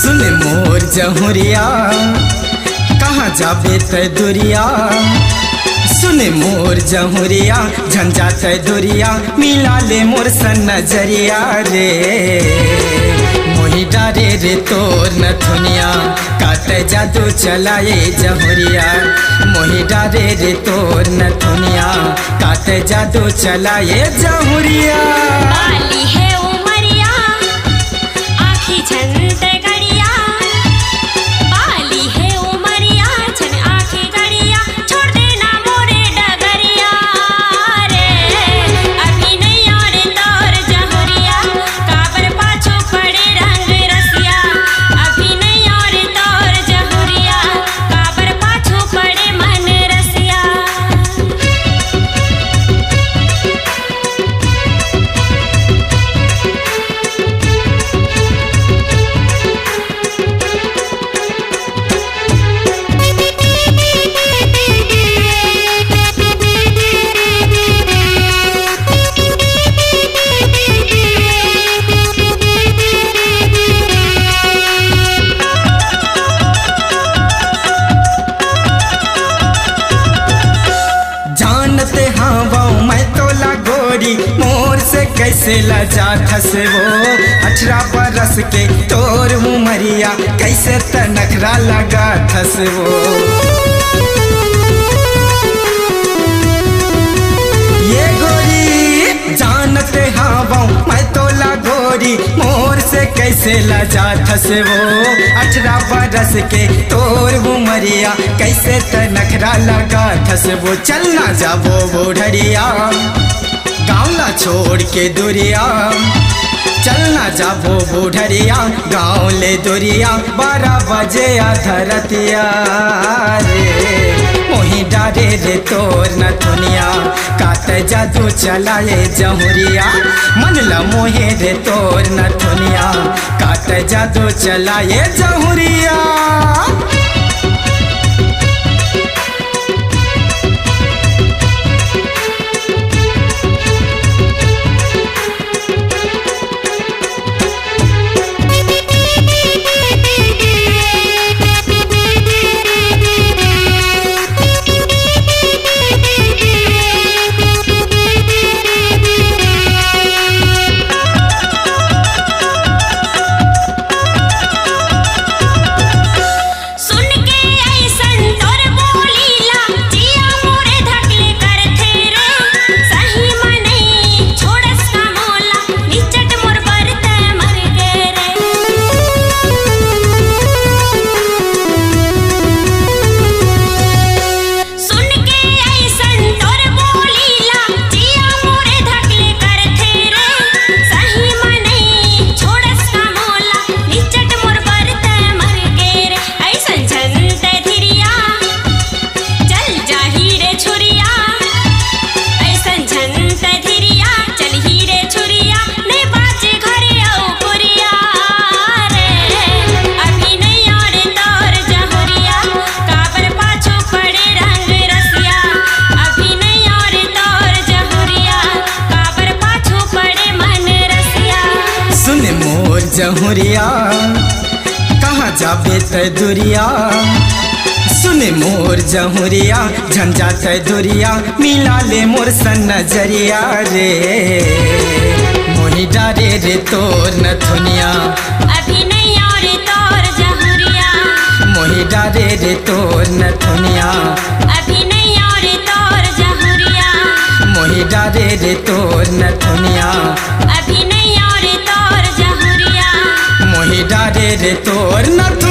सुन मोर जहुरिया कहाँ जाबे तय दुरिया। सुन मोर जहुरिया झंझा तय दुरिया मिला ले मोर सन नजरिया रे। मोही डारे रे तोर नथुनिया काट जादू चलाए जहुरिया। मोही डारे रे तोर नथुनिया काट जादू चलाए जहुरिया। बाली है उमरिया आँखी झंडे गड़िया। बाली है उमरिया झन आँखी गड़िया छोड़ देना मोरे डगरिया रे। अभी नहीं और तोर जहुरिया काबर पाछो पड़े रंग रसिया। अभी नहीं और तोर जहुरिया काबर पाछो पड़े मन रसिया। जानते हाँ वो मैं तोला गोरी मोर से कैसे लजा ठस वो। 18 बरस के तोर उमरिया कैसे तनखरा लगा ठस वो। ये गोरी जानते हाँ वो मैं तोला गोरी मोर से कैसे लजा ठस वो। 18 बरस के तोर उमरिया कैसे तनखरा लगा ठस वो। चलना जाबो बूढ़िया गाँव ला छोड़ के दुरिया। चलना जाबो बूढ़िया गाँव ले दुरिया 12 बजे अधरतिया रे। मोही डारे रे तोर नथुनिया काट जादू चलाए जहुरिया। मन ला मोहे रे तोर नथुनिया काट जादू चलाए जहुरिया। जहुरिया कहाँ जाबे तय दुरिया। सुन मोर जहुरिया झंझा तय दुरिया मिला ले मोर सन नजरिया रे। मोही डारे रे तोर नथुनिया अभी नहीं और तोर जहुरिया। मोही डारे रे तोर नथुनिया अभी नहीं और तोर जहुरिया। मोही डारे रे तोर नथुनिया अभी नहीं और तोर जहुरिया। मोही डारे रे तोर नथुनिया।